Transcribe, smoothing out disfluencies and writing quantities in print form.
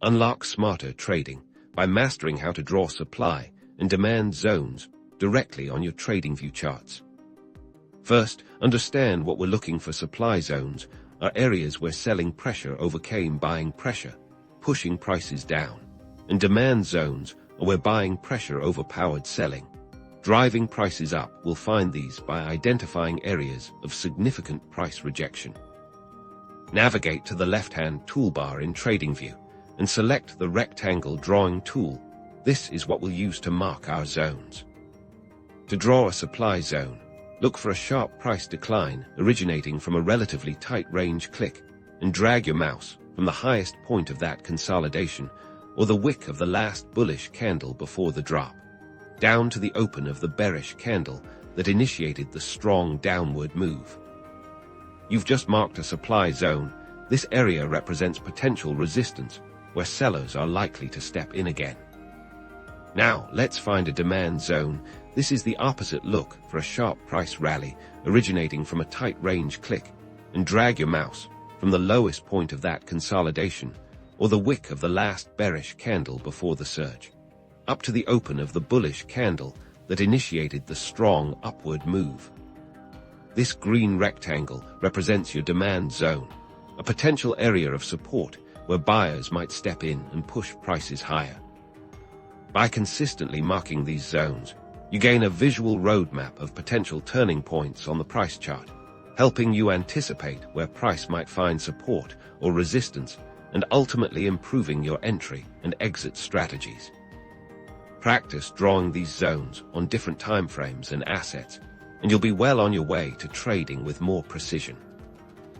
Unlock smarter trading by mastering how to draw supply and demand zones directly on your TradingView charts. First, understand what we're looking for. Supply zones are areas where selling pressure overcame buying pressure, pushing prices down. And demand zones are where buying pressure overpowered selling, driving prices up. We'll find these by identifying areas of significant price rejection. Navigate to the left-hand toolbar in TradingView and select the rectangle drawing tool. This is what we'll use to mark our zones. To draw a supply zone, look for a sharp price decline originating from a relatively tight range. Click and drag your mouse from the highest point of that consolidation or the wick of the last bullish candle before the drop, down to the open of the bearish candle that initiated the strong downward move. You've just marked a supply zone. This area represents potential resistance where sellers are likely to step in again. Now, let's find a demand zone. This is the opposite. Look for a sharp price rally originating from a tight range. Click and drag your mouse from the lowest point of that consolidation or the wick of the last bearish candle before the surge, up to the open of the bullish candle that initiated the strong upward move. This green rectangle represents your demand zone, a potential area of support where buyers might step in and push prices higher. By consistently marking these zones, you gain a visual roadmap of potential turning points on the price chart, helping you anticipate where price might find support or resistance and ultimately improving your entry and exit strategies. Practice drawing these zones on different timeframes and assets, and you'll be well on your way to trading with more precision.